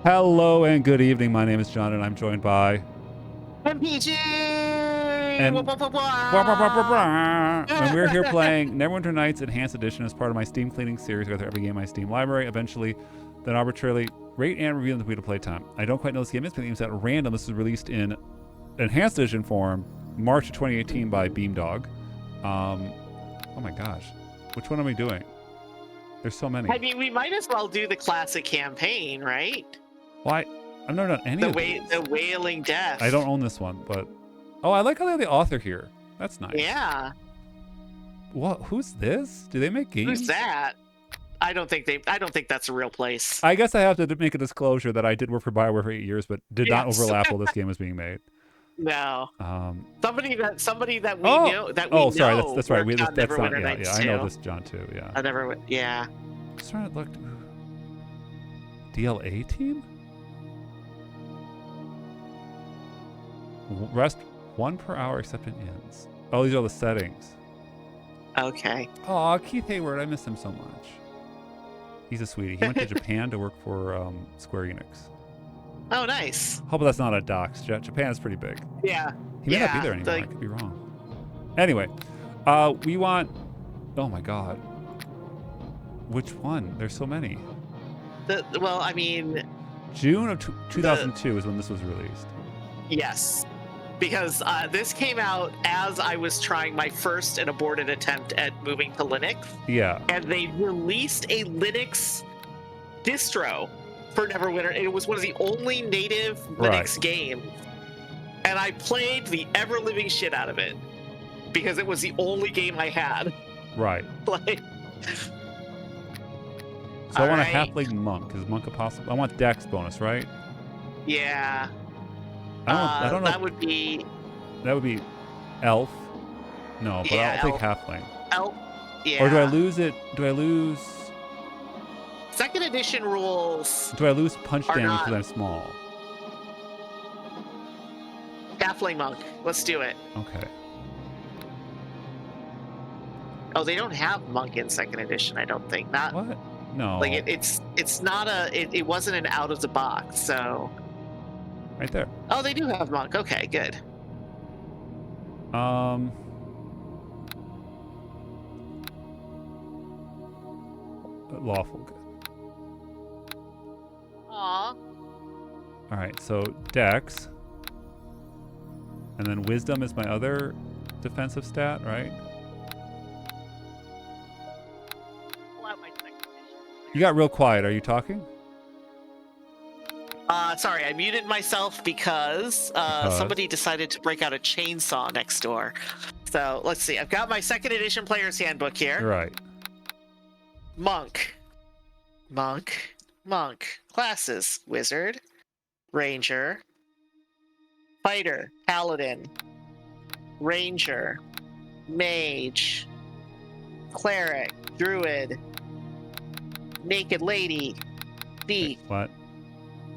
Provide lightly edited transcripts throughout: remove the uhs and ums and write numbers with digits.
Hello and good evening. My name is John, and I'm joined by MPG! and Wah, wah, wah, blah, blah, blah, blah, wah. blah. And we're here playing Neverwinter Nights Enhanced Edition as part of my Steam cleaning series. I go through every game in my Steam library, eventually, then arbitrarily rate and review them to play time. I don't quite know this game is, but the game's at random. This is released in Enhanced Edition form, March of 2018 by Beamdog. Oh my gosh, which one am I doing? There's so many. I mean, we might as well do the classic campaign, right? Why? I've never done any of these. The Wailing Death. I don't own this one, but oh, I like how they have the author here. That's nice. Yeah. What? Who's this? Do they make games? Who's that? I don't think that's a real place. I guess I have to make a disclosure that I did work for BioWare for 8 years, but did not Yes. overlap while this game was being made. No. Somebody that we oh, know that we oh, sorry, know. that's right. worked on That's not. Neverwinter Yeah, Nights yeah. I too. know this John too. Yeah. I never. Yeah. Just trying to look. DLA team. Rest 1 per hour except in inns. Oh, these are all the settings. Okay. Oh, Keith Hayward, I miss him so much. He's a sweetie. He went to Japan to work for Square Enix. Oh, nice. Hope that's not a dox. Japan is pretty big. Yeah. He may not be there anymore. I could be wrong. Anyway, we want. Oh my God. Which one? There's so many. Well, I mean. June of 2002 is when this was released. Yes. Because this came out as I was trying my first and aborted attempt at moving to Linux. Yeah. And they released a Linux distro for Neverwinter. It was one of the only native Linux games. And I played the ever-living shit out of it. Because it was the only game I had. Right. Like... So I want a halfling monk. Is monk a possible? I want dex bonus, right? Yeah. I don't know. That would be elf. No, but yeah, I'll take halfling. Elf. Yeah. Or do I lose it? Do I lose? Second edition rules. Do I lose punch damage because I'm small? Halfling monk. Let's do it. Okay. Oh, they don't have monk in second edition. I don't think. Not what? No. Like it's not a. It wasn't an out of the box. So. Right there. Oh, they do have monk. Okay, good. Lawful. Good. Aww. All right, so dex, and then wisdom is my other defensive stat, right? You got real quiet. Are you talking? Sorry, I muted myself because somebody decided to break out a chainsaw next door. So let's see. I've got my second edition player's handbook here. Right. Monk. Classes: Wizard, Ranger, Fighter, Paladin, Ranger, Mage, Cleric, Druid, Naked Lady, Thief. What?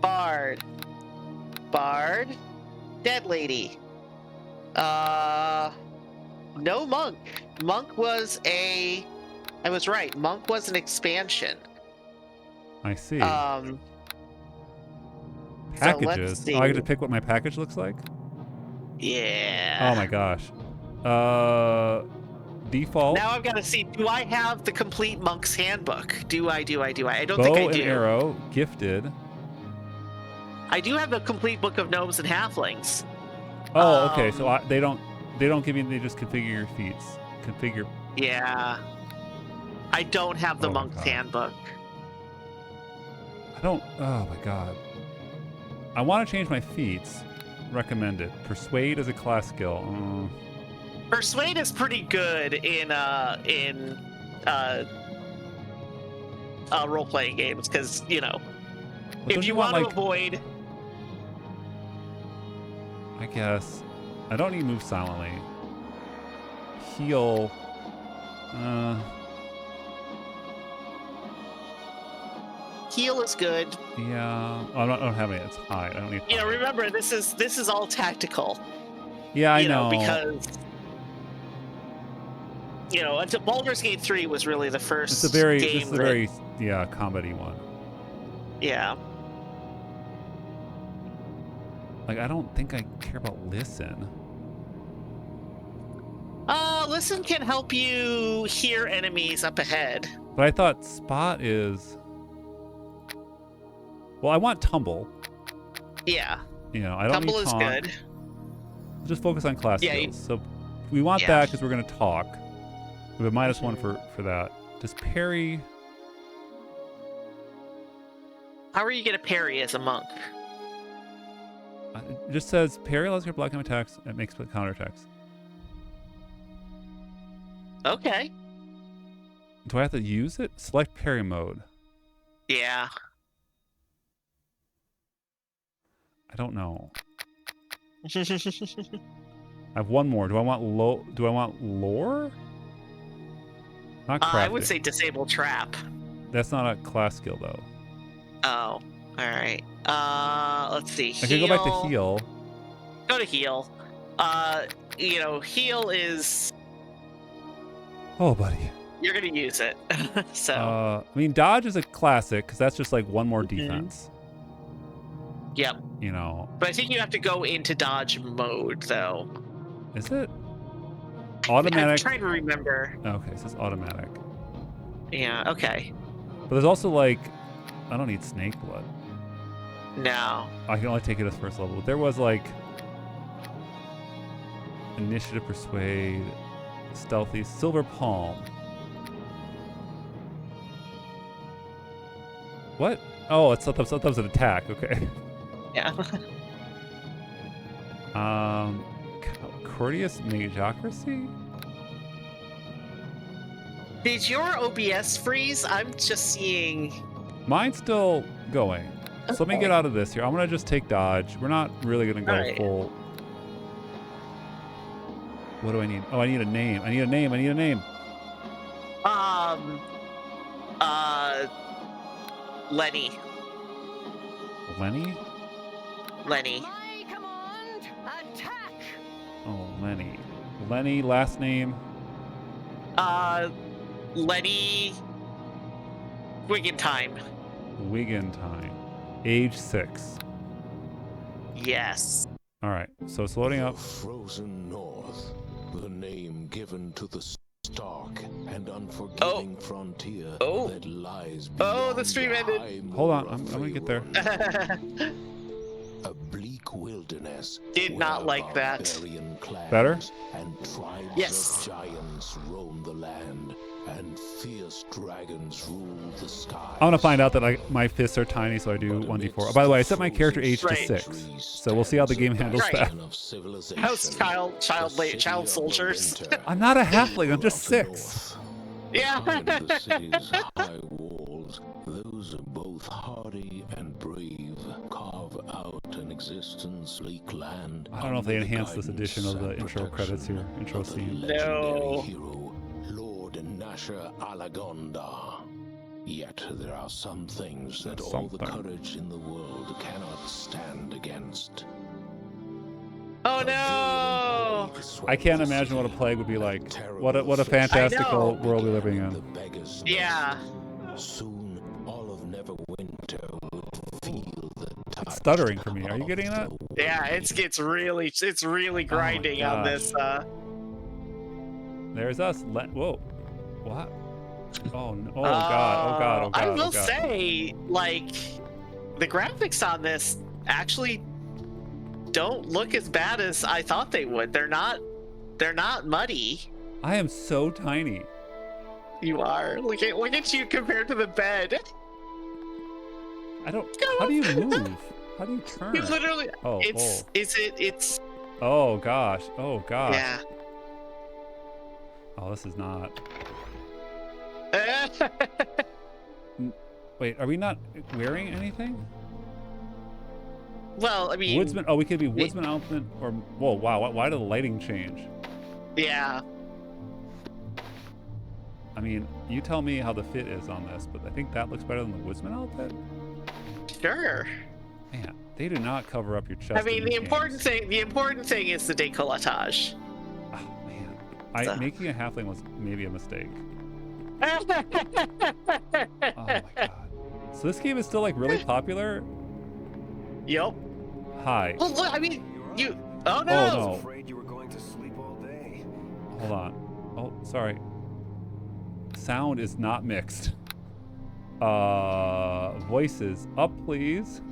Bard, Dead Lady. No monk. Monk was I was right. Monk was an expansion. I see. Packages. So I get to pick what my package looks like? Yeah. Oh my gosh. Default. Now I've got to see. Do I have the complete monk's handbook? Do I? I don't Bow think I do. and arrow. Gifted. I do have the complete book of gnomes and halflings. Oh, okay. So they don't give you. They just configure your feats. Configure. Yeah. I don't have the monk's handbook. I don't. Oh my god. I want to change my feats. Recommended. Persuade is a class skill. Persuade is pretty good in role-playing games because if you want to avoid. I guess I don't need to move silently. Heal. Heal is good. Yeah, I don't have any. It's high. I don't need. Remember this is all tactical. Yeah, I know. Because until Baldur's Gate 3 was really the first It's a very game very comedy one. Yeah. Like, I don't think I care about listen. Listen can help you hear enemies up ahead. But I thought spot is... Well, I want tumble. Yeah. You know, I don't Tumble need is taunt. good. Just focus on class Yeah, skills. So we want Yeah. that because we're going to talk. We have a -1 for that. Does parry... How are you gonna parry as a monk? It just says parry allows you to block him attacks and makes counterattacks. Okay. Do I have to use it? Select parry mode. Yeah. I don't know. I have one more. Do I want Do I want lore? Not crafting. I would say disable trap. That's not a class skill though. Oh. Alright. Let's see. I could go back to heal. Go to heal. You know, heal is... Oh, buddy. You're gonna use it. So. I mean, dodge is a classic because that's just like one more defense. Yep. You know. But I think you have to go into dodge mode, though. Is it? Automatic. I'm trying to remember. Okay, it says automatic. Yeah, okay. But there's also like, I don't need snake blood. No. I can only take it as first level. There was like initiative, persuade, stealthy, silver palm. What? Oh, it's that was an attack. Okay. Yeah. Courteous Magocracy? Did your OBS freeze? I'm just seeing... Mine's still going. So let me get out of this here. I'm going to just take dodge. We're not really going to go full... What do I need? Oh, I need a name. I need a name. Lenny. Lenny? Lenny. My command, attack! Oh, Lenny. Lenny, last name? Lenny... Wiggentime. Wiggentime. Age 6. Yes. All right, so it's loading up. The frozen north, the name given to the stark and unforgiving frontier that lies beyond the stream ended. high Hold on, moor I'm of gonna get there. Faerun. A bleak wilderness. Did not where like that. barbarian clans Better? And tribes Yes. of giants roam the land, and fierce dragons rule the skies. I want to find out that my fists are tiny, so I do 1d4. Oh, by the way, I set my character age to 6, so we'll see how the game handles that. How's child soldiers? I'm not a halfling, I'm just 6. Yeah. Behind the city's high walls, those are both hardy and brave carve out an existence sleek land. I don't know if they under the enhanced this guidance edition of the and intro credits here, protection intro of the scene. legendary No. hero, Lord Nasher Alagonda. Yet there are some things that all the Something. courage in the world cannot stand against. Oh no! I can't imagine what a plague would be like. What a fantastical world we're living in. Yeah. Soon, all of Neverwinter will feel the touch. It's stuttering for me. Are you getting that? Yeah, it's really grinding on gosh. this. There's us. Whoa. What? Oh, no. Oh, God. Oh, God. Oh, God. I oh, will God. say, like, the graphics on this actually don't look as bad as I thought they would. They're not muddy. I am so tiny. You are. Look at you compared to the bed. I don't. How do you move? How do you turn? You literally. Oh, It's. oh gosh. Oh gosh. Yeah. Oh, this is not. Wait, are we not wearing anything? Well, I mean. Woodsman. Oh, we could be woodsman outfit or. Whoa! Wow. Why did the lighting change? Yeah. I mean, you tell me how the fit is on this, but I think that looks better than the woodsman outfit. Sure. Man, they do not cover up your chest. I mean, in the these important thing is the décolletage. Oh man, making a halfling was maybe a mistake. Oh my god. So this game is still like really popular. Yep. Hi. Well, look, I mean, you. Oh Oh, no. no. I was afraid you were going to sleep all day. Hold on. Oh, sorry. Sound is not mixed. Voices up, please.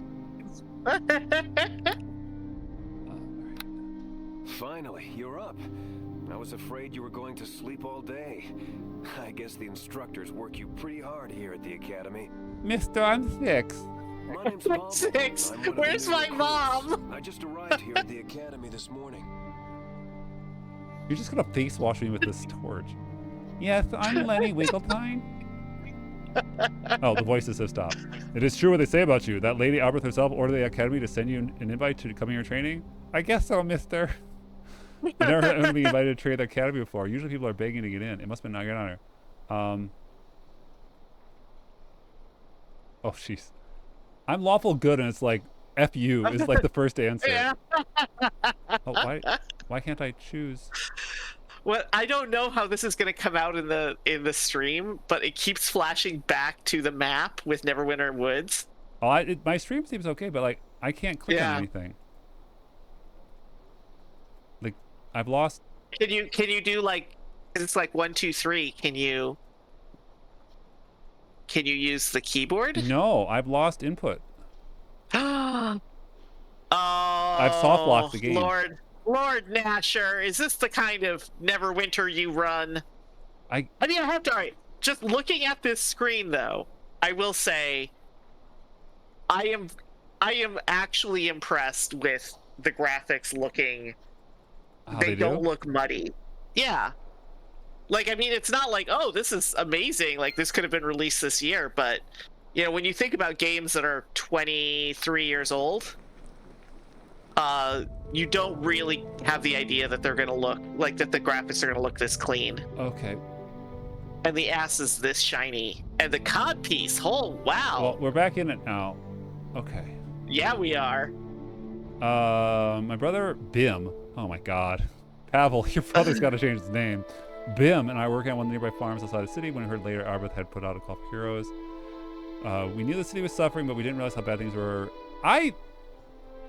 Finally, you're up. I was afraid you were going to sleep all day. I guess the instructors work you pretty hard here at the academy. Mister, I'm 6. My name's Bob. 6. I'm one of the Where's new my recruits. mom? I just arrived here at the academy this morning. You're just gonna face wash me with this torch. Yes, I'm Lenny Wiggletine. Oh, the voices have stopped. It is true what they say about you. That Lady Albert herself ordered the academy to send you an invite to come in your training? I guess so, mister. I've never heard anyone be invited to train at the academy before. Usually people are begging to get in. It must have been not good honor. Oh, jeez. I'm lawful good, and it's like, F you is like the first answer. Yeah. Oh, why can't I choose? Well, I don't know how this is going to come out in the stream, but it keeps flashing back to the map with Neverwinter Woods. Oh, my stream seems okay, but like I can't click on anything. Like I've lost. Can you do like? It's like 1, 2, 3. Can you use the keyboard? No, I've lost input. Oh, I've soft locked the game. Lord Nasher, is this the kind of Neverwinter you run? I mean, I have to. All right, just looking at this screen, though, I will say, I am actually impressed with the graphics looking. They don't look muddy. Yeah. Like, I mean, it's not like, oh, this is amazing. Like, this could have been released this year. But, you know, when you think about games that are 23 years old, you don't really have the idea that they're going to look like that the graphics are going to look this clean. Okay. And the ass is this shiny. And the cod piece, oh, wow. Well, we're back in it now. Okay. Yeah, we are. My brother, Bim. Oh, my God. Pavel, your brother's got to change his name. Bim and I were working on one of the nearby farms outside the city when we heard later Arbeth had put out a call for heroes. We knew the city was suffering, but we didn't realize how bad things were. I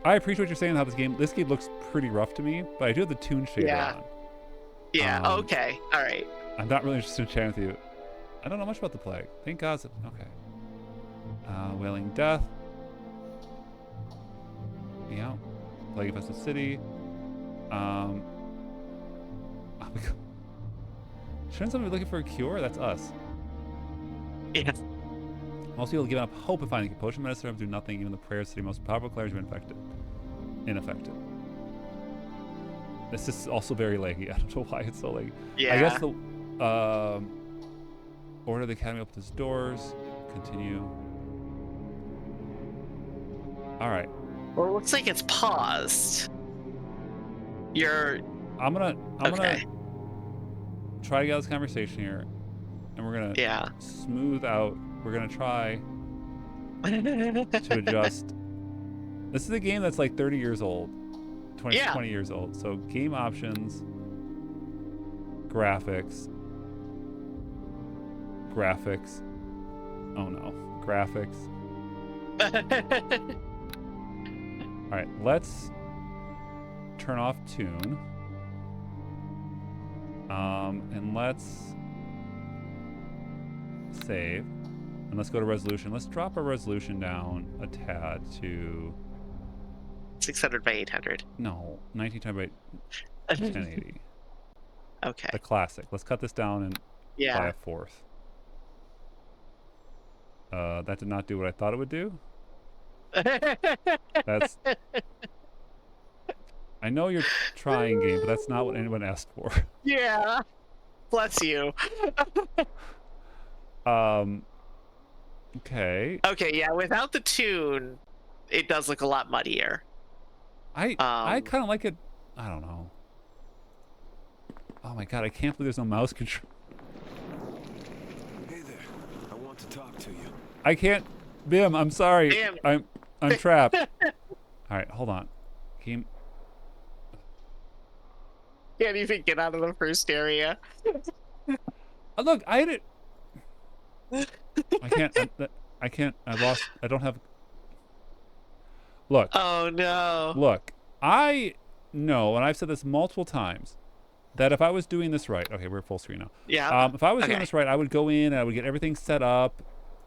appreciate what you're saying, how this game looks pretty rough to me, but I do have the tune shader on. Yeah, okay. All right. I'm not really interested in chatting with you. I don't know much about the plague. Thank God. Okay. Wailing Death. Yeah. Plague infested city. Oh my God. Shouldn't somebody be looking for a cure? That's us. Yeah. Most people have given up hope of finding a potion minister have do nothing. Even the prayers to the most powerful clerics have been ineffective. This is also very laggy. I don't know why it's so laggy. Yeah. I guess the order the academy opens its doors. Continue. All right. Well, it looks like it's paused. I'm gonna try to get out this conversation here, and we're gonna smooth out. We're gonna try to adjust. This is a game that's like 30 years old, 20 years old. So game options, graphics. Oh no, graphics. All right, let's turn off tune. And let's save. And let's go to resolution. Let's drop our resolution down a tad to 600 by 800. No, 1920 by 1080. Okay. The classic. Let's cut this down and by a fourth. That did not do what I thought it would do. That's. I know you're trying, game, but that's not what anyone asked for. Yeah. Bless you. Okay. Okay, yeah, without the tune, it does look a lot muddier. I kind of like it. I don't know. Oh my God, I can't believe there's no mouse control. Hey there. I want to talk to you. I can't. Bim, I'm sorry. Bim. I'm trapped. All right, hold on. Game. Can't even get out of the first area. Look, I had it. I can't. I can't. I lost. I don't have. Look, Oh no. look. I know, and I've said this multiple times, that if I was doing this right, okay, we're full screen now. Yeah. If I was doing Okay. this right, I would go in and I would get everything set up.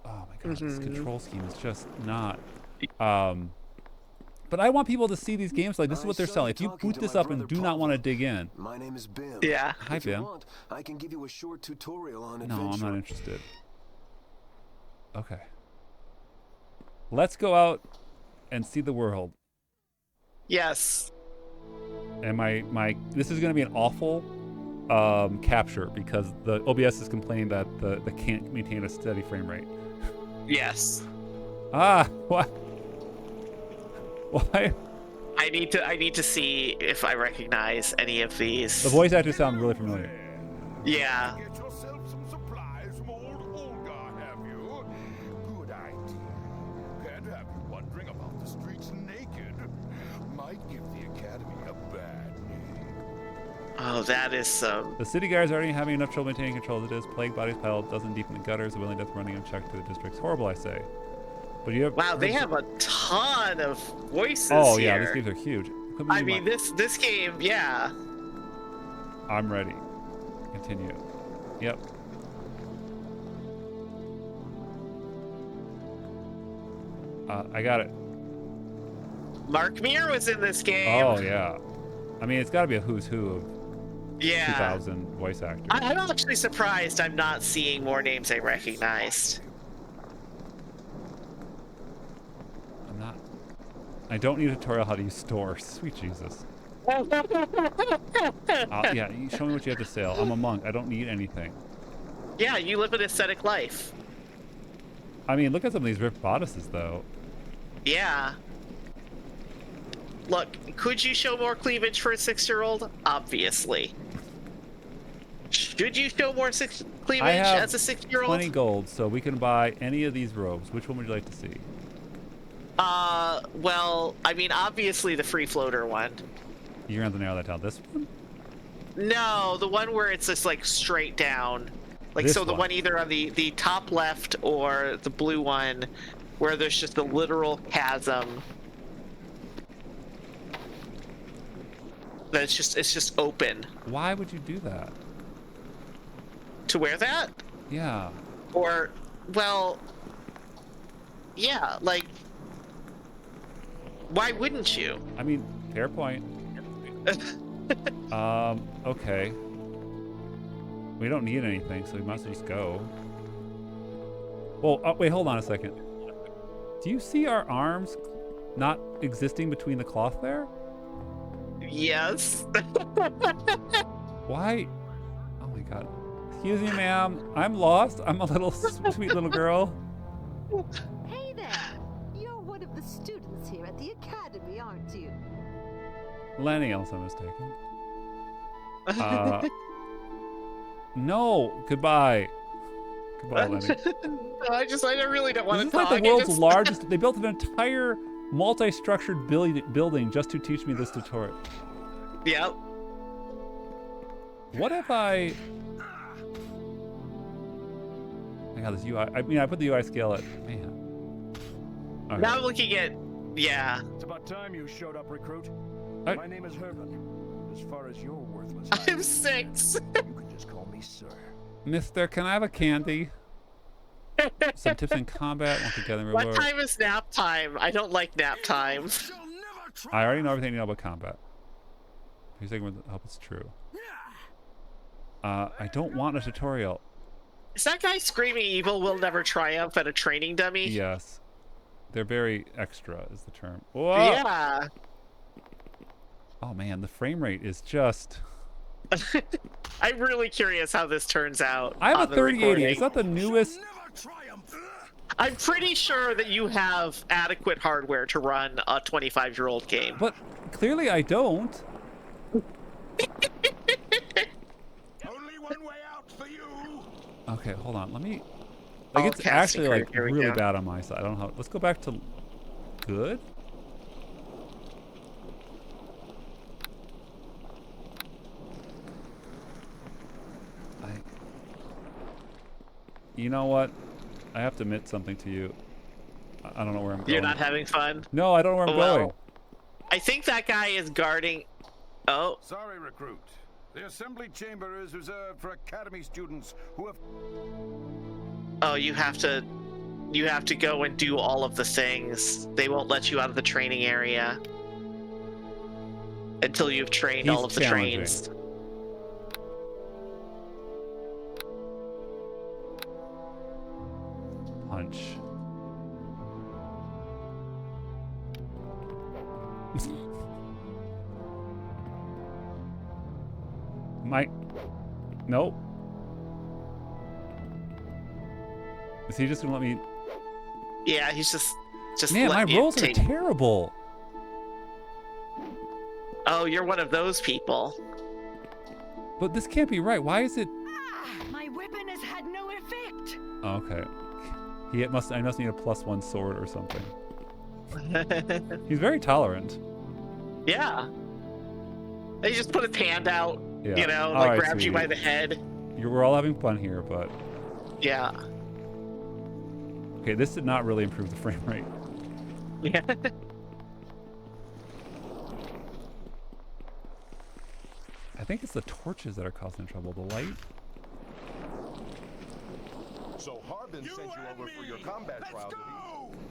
Oh my god, this Mhm. control scheme is just not. But I want people to see these games like this is what they're selling. If you boot this up and do not want to dig in, My name is Bim. Yeah. hi If you Bim. want, I can give you a short tutorial on No, adventure. I'm not interested. Okay. Let's go out and see the world. Yes. And my this is going to be an awful capture because the OBS is complaining that the can't maintain a steady frame rate. Yes. Ah, what? Why? I need to see if I recognize any of these. The voice actors sound really familiar. Yeah. Get yourself some supplies from old Olga, have you? Good idea. Can't have you wandering about the streets naked. Might give the Academy a bad name. Oh, that is some. The city guards are already having enough trouble maintaining control as it is. Plague bodies piled, dozen deep in the gutters, a willing death running unchecked through the districts. Horrible, I say. But you have. Wow, they have a ton of voices Oh here. yeah, these games are huge. I mean, this game, yeah. I'm ready. Continue. Yep. I got it. Mark Meer was in this game. Oh yeah. I mean, it's got to be a who's who of Yeah. 2000 voice actors. I'm actually surprised I'm not seeing more names I recognized. I'm not. I don't need a tutorial how to use stores. Sweet Jesus. Yeah, you show me what you have to sell. I'm a monk. I don't need anything. Yeah, you live an aesthetic life. I mean, look at some of these ripped bodices, though. Yeah. Look, could you show more cleavage for a 6-year-old? Obviously. Should you show more cleavage I have as a 6-year-old? 20 gold, so we can buy any of these robes. Which one would you like to see? Well, I mean, obviously the free floater one. You're going to have to narrow that down. This one? No, the one where it's just like straight down. Like, This so the one. one either on the top left or the blue one where there's just a literal chasm. That it's just open. Why would you do that? To wear that? Yeah. Or, well, yeah, like, why wouldn't you? I mean, fair point. Okay. We don't need anything, so we must just go. Well, wait, hold on a second. Do you see our arms not existing between the cloth there? Yes. Why? Oh my god. Excuse me, ma'am. I'm lost. I'm a little sweet little girl. Hey there! You're one of the students here at the academy, aren't you? Lenny, else I'm mistaken. No. Goodbye. Goodbye, Lenny. I really don't want This to is talk. like the I world's just- largest. They built an entire multi-structured building just to teach me this tutorial. Yep. What if I got this UI. I mean, I put the UI scale at man. Okay. Now I'm looking at, yeah. It's about time you showed up, recruit. I- My name is Herman. As far as your worthless I'm 6. you can just call me sir. Mister, can I have a candy? Some tips in combat. Once again, What time is nap time? I don't like nap time. I already know everything you know about combat. Here's the thing. I hope it's true. I don't want a tutorial. Is that guy screaming evil will never triumph at a training dummy? Yes. They're very extra, is the term. Whoa! Yeah. Oh man, the frame rate is just. I'm really curious how this turns out. I have a on the 3080. recording. Is that the newest? I'm pretty sure that you have adequate hardware to run a 25-year-old game. But clearly I don't. Only one way out for you. Okay, hold on. Let me. Like Oh, it's casting actually card. like Here we really go. bad on my side. I don't know how. Let's go back to good. You know what? I have to admit something to you. I don't know where I'm going. You're not having fun? No, I don't know where I'm going. I think that guy is guarding... Oh. Sorry, recruit. The assembly chamber is reserved for academy students who have... Oh, you have to go and do all of the things. They won't let you out of the training area until you've trained all of the trains. Punch. Nope. Is he just gonna let me? Yeah, he's just. Man, my rolls are terrible. Oh, you're one of those people. But this can't be right. Why is it? My weapon has had no effect. Oh, okay. I must need a +1 sword or something. He's very tolerant. Yeah. He just put his hand out, Yeah. you know, All like right, grabbed you by sweetie. the head. We're all having fun here, but Yeah. okay, this did not really improve the frame rate. Yeah. I think it's the torches that are causing trouble. The light. So Harbin sent you over for your combat trial. Did he?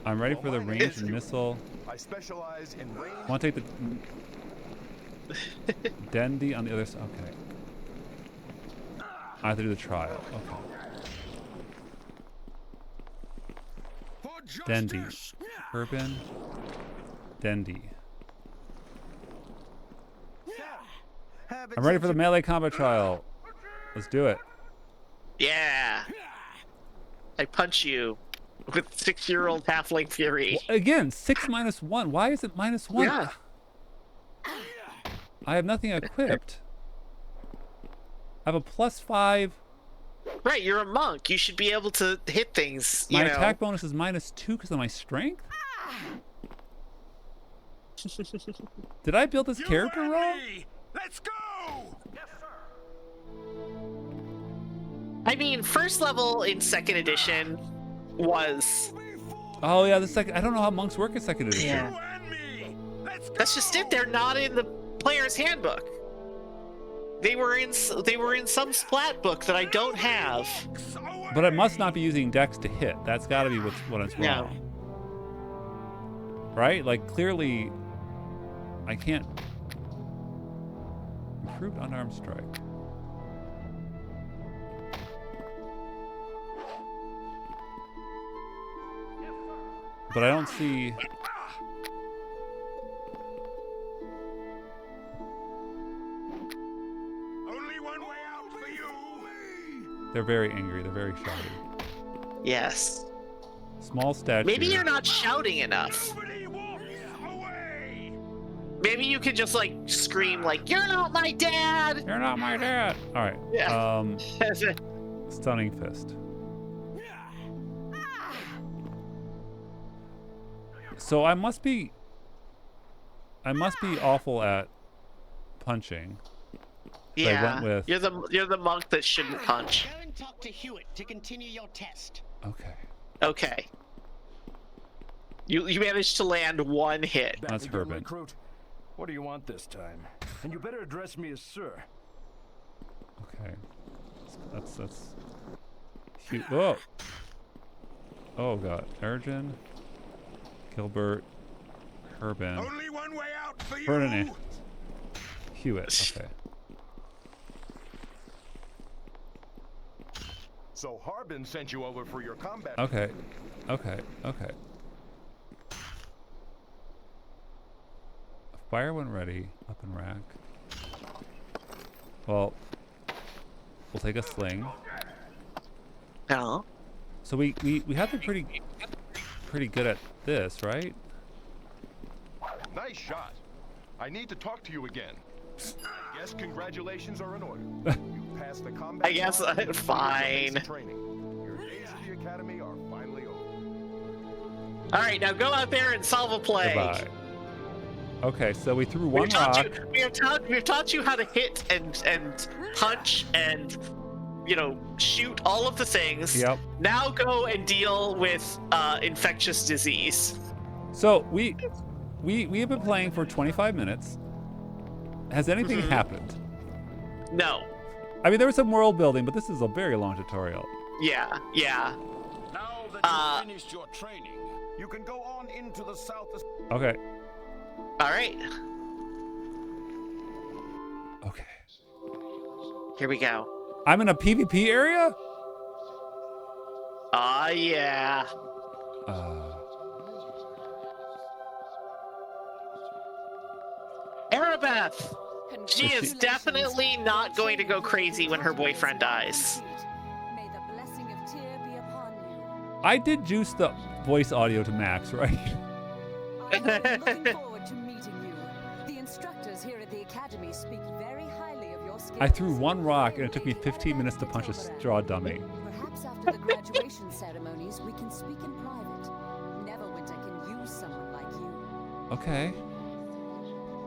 I'm ready for the ranged missile. I specialize in range. Want to take the Dendy on the other side? Okay. I have to do the trial. Okay. Dendy. Urban. Dendy. I'm ready for the melee combat trial. Let's do it. Yeah. I punch you with 6-year-old halfling fury. Again, 6 minus 1. Why is it -1? Yeah. I have nothing equipped. I have a +5. Right, you're a monk. You should be able to hit things. My you know. attack bonus is -2 because of my strength? Did I build this character wrong? Let's go! I mean, first level in 2nd edition was... Oh yeah, the second. I don't know how monks work in 2nd edition. Yeah. That's just it. They're not in the player's handbook. They were in some splat book that I don't have. But I must not be using dex to hit. That's got to be what it's No. wrong. Right? Like clearly, I can't. Improved unarmed strike. But I don't see. Only one way out for you. They're very angry. They're very shouty. Yes. Small statue. Maybe you're not shouting enough. Nobody walks away. Maybe you could just like scream like, "You're not my dad!" You're not my dad. All right. Yeah. Stunning fist. So I must be awful at punching. So I went with. You're the monk that shouldn't punch. Go and talk to Hewitt to continue your test. Okay. Okay. You managed to land 1 hit. That's Again, Herbin. recruit. What do you want this time? And you better address me as sir. Okay. That's. Whoa. Oh god. Ergen. Gilbert. Herbin. Only one way out for you. Ferdinand. Hewitt. Okay. So Harbin sent you over for your combat. Okay. Okay. Okay. Fire when ready. Up and rack. Well, we'll take a sling. No. So we have been pretty good at this, right? Nice shot. I need to talk to you again. I guess congratulations are in order. You passed the combat. I guess trial. fine. Training. Your days at the academy are finally over. All right, now go out there and solve a plague. Goodbye. Okay, so we threw one rock. We've taught you how to hit and punch and shoot all of the things. Yep. Now go and deal with infectious disease. So we have been playing for 25 minutes. Has anything happened? No. I mean, there was some world building, but this is a very long tutorial. Yeah. Now that you've finished your training, you can go on into the south. Okay. All right. Okay. Here we go. I'm in a PvP area? Yeah. Arabeth! She is definitely not going to go crazy when her boyfriend dies. May the blessing of Tyr be upon you. I did juice the voice audio to max, right? I'm looking forward to meeting you. The instructors here at the academy speak very highly of your skills. I threw one rock and it took me 15 minutes to punch a straw dummy. Perhaps after the graduation ceremonies, we can speak in private. Neverwinter can use someone like you. Okay.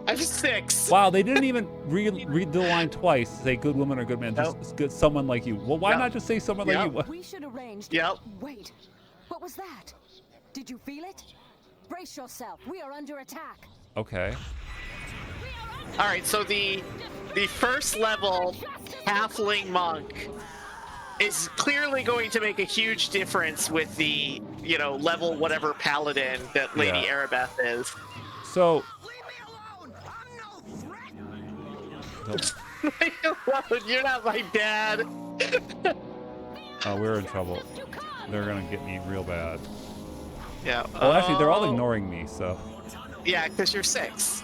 I'm 6. Wow, they didn't even read the line twice. Say good woman or good man. Just good someone like you. Well, why not just say someone like you? We should arrange. Yep. Wait, what was that? Did you feel it? Brace yourself. We are under attack. Okay. All right, so the first level halfling monk is clearly going to make a huge difference with the level whatever paladin that Lady Arabeth is. So. You're not my dad. Oh, we're in trouble. They're gonna get me real bad. Yeah. Oh, actually, they're all ignoring me. So. Yeah, because you're 6.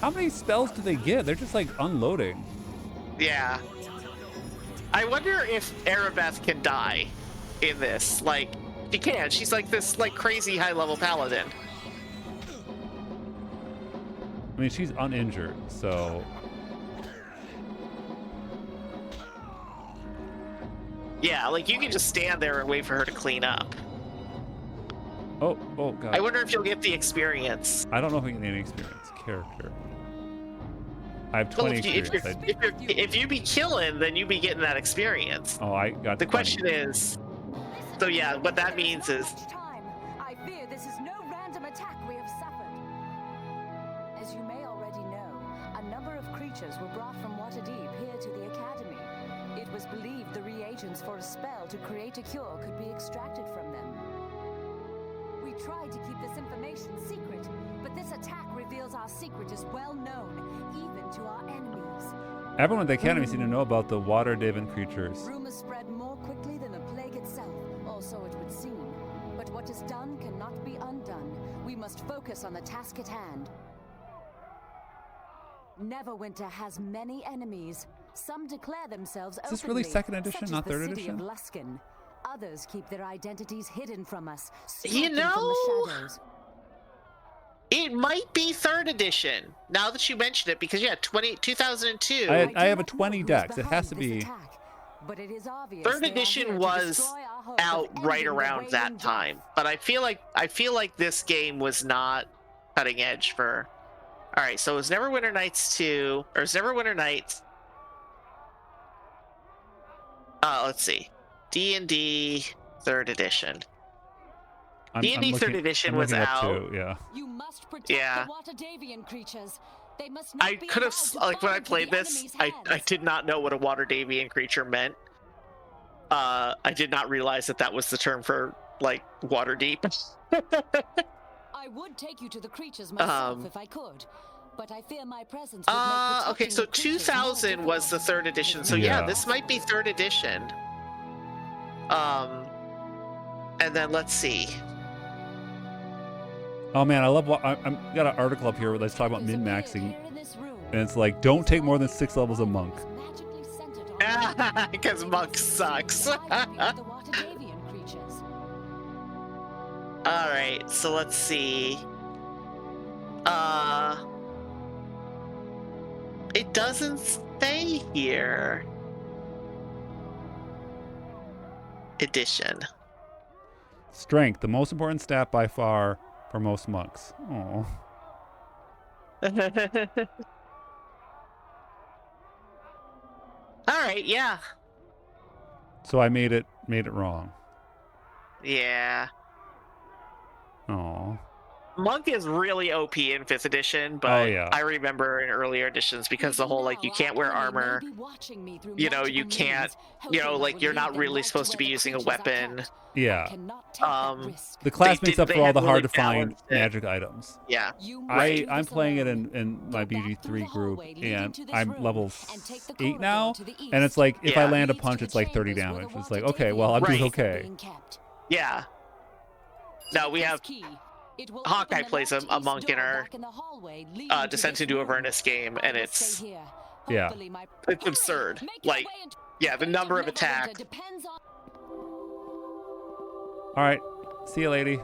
How many spells do they get? They're just like unloading. Yeah. I wonder if Arabeth can die in this. Like, she can. She's like this crazy high level paladin. I mean, she's uninjured, so. Yeah, like you can just stand there and wait for her to clean up. Oh god. I wonder if you'll get the experience. I don't know if we get any experience. Character. I have 20 experience. If you be killing, then you be getting that experience. Oh, I got the 20. question is, so yeah, what that means is. I fear this is no random attack we have suffered. As you may already know, a number of creatures were brought from Waterdeep here to the academy. It was believed the reagents for a spell to create a cure could be extracted from them. We tried to keep this information secret, but this attack reveals our secret is well known, even to our enemies. Everyone at the academy seemed to know about the water-driven creatures. Rumors spread more quickly than the plague itself, or so it would seem. But what is done cannot be undone. We must focus on the task at hand. Neverwinter has many enemies. Some declare themselves openly. Is this really second edition, such not as third the city edition? Of Luskan. Others keep their identities hidden from us. You skulking know, from the shadows. It might be 3rd edition. Now that you mention it, because 2002. I have a 20 dex. It has to be. Attack, but it is obvious 3rd edition was out right around that time, but I feel like this game was not cutting edge for. All right, so it was Neverwinter Nights 2, or it was Neverwinter Nights. Let's see, D&D 3rd edition. D&D 3rd edition was out. Too, yeah. You must protect Yeah. the Waterdavian creatures. They must not I be could have, allowed to like, when fall I into played the this, enemy's I hands. did not know what a Waterdavian creature meant. I did not realize that was the term for, like, Waterdeep. I would take you to the creatures myself if I could, but I fear my presence would make Okay, so protecting the creatures 2000 more was the difficult. 3rd edition, so yeah, Yeah. this might be 3rd edition. And then let's see. Oh man, I love. I'm got an article up here that's talking about min maxing, Here in this room, and it's like, don't take more than 6 levels of monk. is magically centered on Because Monk sucks. the Waterdavian creatures. Alright, so let's see. It doesn't say here. Edition. Strength, the most important stat by far for most monks. Oh. Alright, yeah. So I made it wrong. Yeah. Oh. Monk is really OP in 5th edition, but Oh, yeah. I remember in earlier editions because the whole like you can't wear armor, you can't, like you're not really supposed to be using a weapon. Yeah. The The class makes up they for all had the really hard to find balanced it. magic items. Yeah. I'm playing it in my BG3 group, and I'm level 8 now, and it's like if I land a punch, it's like 30 damage. It's like, okay, well, I'm doing okay. Yeah. No, we have Hawkeye plays a monk in our Descent into Avernus game, and it's absurd. Like, yeah, the number of attacks. All right, see you, lady.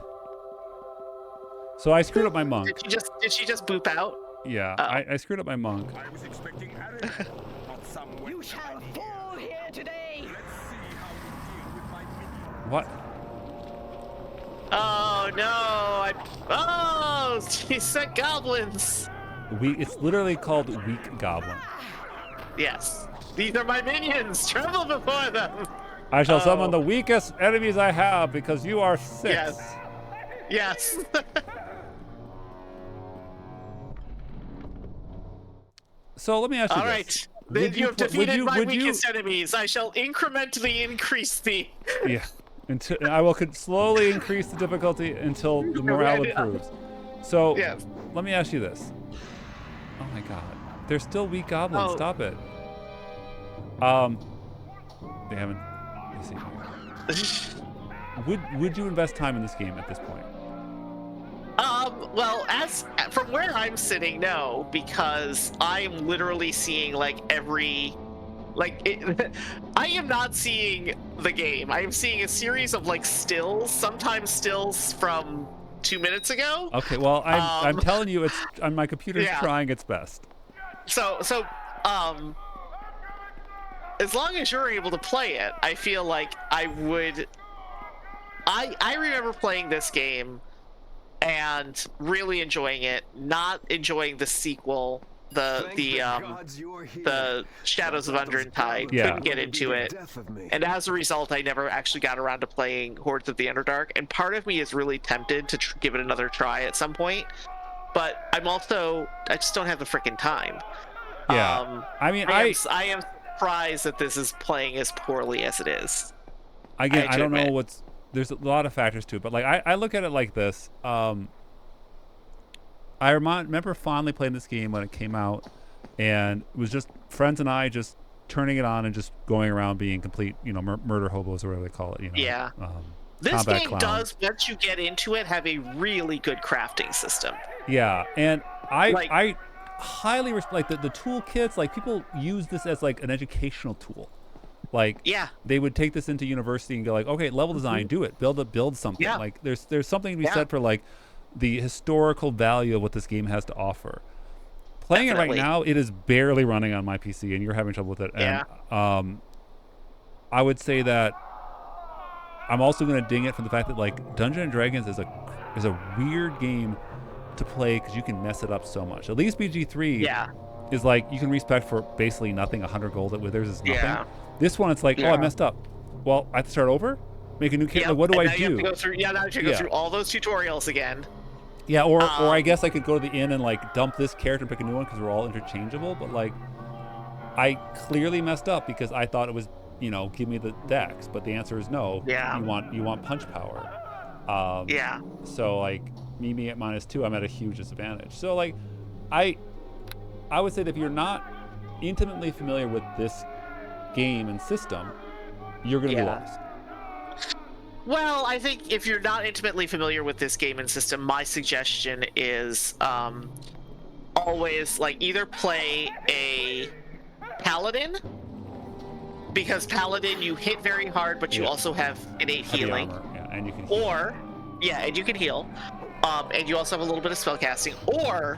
So I screwed up my monk. Did she just boop out? Yeah, Oh. I screwed up my monk. I was expecting Harry, not some You shall fall here today. Let's see how you deal with my minion. What? Oh no! Oh, she sent goblins. It's literally called weak goblin. Yes, these are my minions. Tremble before them. I shall summon the weakest enemies I have because you are 6. Yes. Yes. So let me ask you All this. right. Then you have defeated my weakest you, enemies. I shall incrementally increase the. Yeah. Until I will slowly increase the difficulty until the morale improves. So Yes. let me ask you this. Oh my god. They're still weak goblins. Oh. Stop it. They haven't. Let's see. Would you invest time in this game at this point? Well, as from where I'm sitting, no, because I'm literally seeing like every, I am not seeing the game. I am seeing a series of like stills, sometimes stills from 2 minutes ago. Okay, well, I'm telling you, it's my computer's trying its best. So, as long as you're able to play it, I feel like I would. I remember playing this game and really enjoying it, not enjoying the sequel, the Shadows of Undertide. Yeah. Couldn't get into it, and as a result, I never actually got around to playing Hordes of the Underdark. And part of me is really tempted to give it another try at some point, but I just don't have the freaking time. Yeah. I mean, I am surprised that this is playing as poorly as it is. Again, I don't know admit. There's a lot of factors to it, but like I look at it like this. I remember fondly playing this game when it came out, and it was just friends and I just turning it on and just going around being complete, murder hobos or whatever they call it. Yeah. This game does, once you get into it, have a really good crafting system. Yeah, and I highly respect the toolkits. Like, people use this as like an educational tool. Like, they would take this into university and go like, okay, level design, do it, build something. Yeah. Like, there's something to be said for like the historical value of what this game has to offer. Playing it right now, it is barely running on my PC, and you're having trouble with it. Yeah. And I would say that I'm also going to ding it for the fact that like Dungeons and Dragons is a weird game to play because you can mess it up so much. At least BG3 is like you can respec for basically nothing. 100 gold at Withers is nothing. Yeah. This one, it's like, oh, I messed up. Well, I have to start over, make a new character. Like, what do I do? You have to go through, now you have to go through all those tutorials again. Yeah, or I guess I could go to the inn and like dump this character and pick a new one because we're all interchangeable. But like, I clearly messed up because I thought it was, give me the dex, but the answer is no. Yeah. You want punch power. So like me at -2, I'm at a huge disadvantage. So like, I would say that if you're not intimately familiar with this game and system, you're going to be lost. Well, I think if you're not intimately familiar with this game and system, my suggestion is always like either play a paladin, because paladin you hit very hard, but you also have innate healing. And you can heal. And you can heal. And you also have a little bit of spellcasting. Or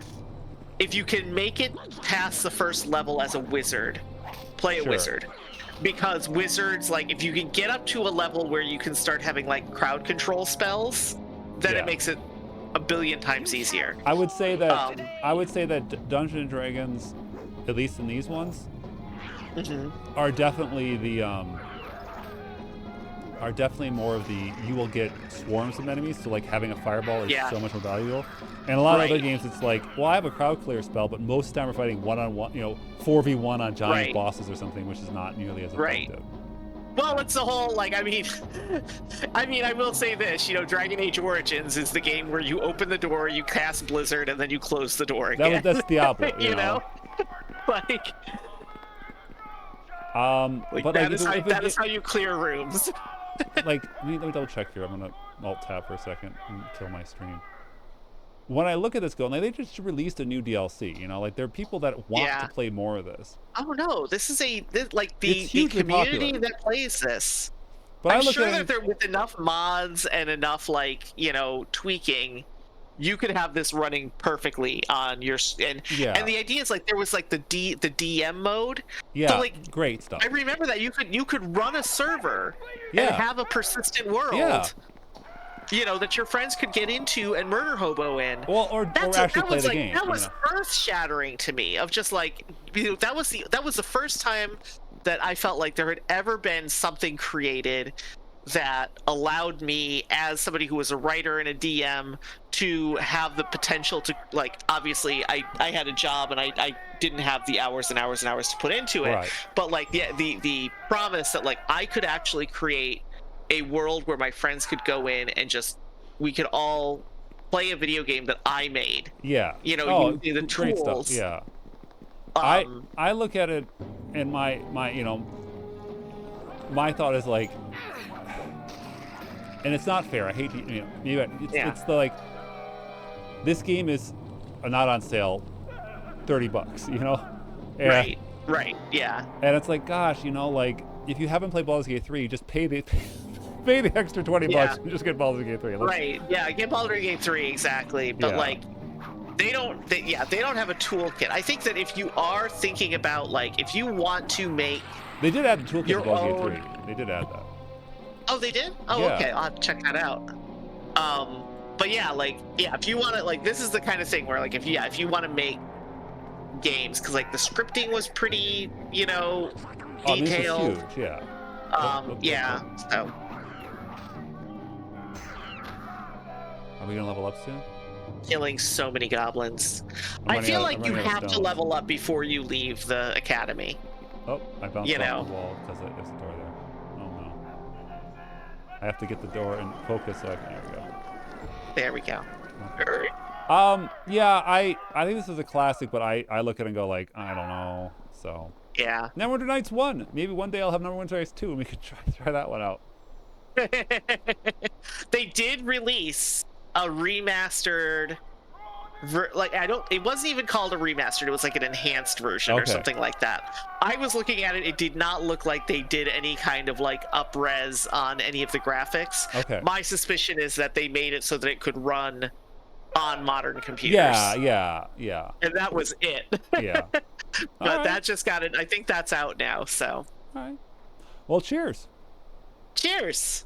if you can make it past the first level as a wizard, play a wizard. Because wizards, like, if you can get up to a level where you can start having like crowd control spells, then it makes it a billion times easier. I would say that Dungeons and Dragons, at least in these ones, are definitely are definitely more of the you will get swarms of enemies, so like having a fireball is so much more valuable. And a lot of other games, it's like, well, I have a crowd clear spell, but most of the time we're fighting one-on-one, 4v1 on giant bosses or something, which is not nearly as effective. Well, it's the whole, like, I mean, I will say this, Dragon Age Origins is the game where you open the door, you cast Blizzard, and then you close the door again. That's Diablo, you know? Like, but that is how you clear rooms. Like, let me double check here. I'm gonna alt tab for a second and kill my stream. When I look at this going, like, they just released a new DLC, like there are people that want to play more of this. Oh no, this is the community popular that plays this. But I'm sure that there, with enough mods and enough tweaking, you could have this running perfectly on your and the idea is like there was like the DM mode. Yeah, so, like, great stuff. I remember that you could run a server and have a persistent world. Yeah. That your friends could get into and murder hobo in. Well, or actually play the game. That was earth-shattering to me. Of just like, that was the first time that I felt like there had ever been something created that allowed me, as somebody who was a writer and a DM, to have the potential to, like, obviously I had a job and I didn't have the hours and hours and hours to put into it. Right. But like the promise that like I could actually create a world where my friends could go in and we could all play a video game that I made. Yeah. Using the great tools. Stuff. Yeah. I look at it, and my thought is like, and it's not fair. I hate to, it's the like, this game is not on sale, $30, And, Right. Yeah. And it's like, gosh, like, if you haven't played Baldur's Gate 3, just pay the extra $20 and just get Baldur's Gate 3. Right. Yeah. Get Baldur's Gate 3 exactly. But like, they don't have a toolkit. I think that if you are thinking about like, if you want to make, they did add the toolkit to Baldur's Gate 3. They did add that. Oh, they did? Oh, yeah. Okay. I'll have to check that out. But yeah, if you want to, like, this is the kind of thing where, like, if you want to make games, because like the scripting was pretty, detailed. This is huge, yeah. Yeah. So. Are we gonna level up soon? Killing so many goblins. I feel like you have to level up before you leave the academy. Oh, I bounced off the wall because there's a door there. Oh no. I have to get the door and focus so I can. There we go. There we go. Yeah, I think this is a classic, but I look at it and go like, I don't know. So. Yeah. Neverwinter Nights 1. Maybe one day I'll have Neverwinter Nights 2 and we could try that one out. They did release a remastered it wasn't even called a remastered, it was like an enhanced version or something like that. I was looking at it, it did not look like they did any kind of like up-res on any of the graphics. Okay. My suspicion is that they made it so that it could run on modern computers. Yeah. And that was it. Yeah. But that just got it. I think that's out now, so. All right. Well, cheers. Cheers.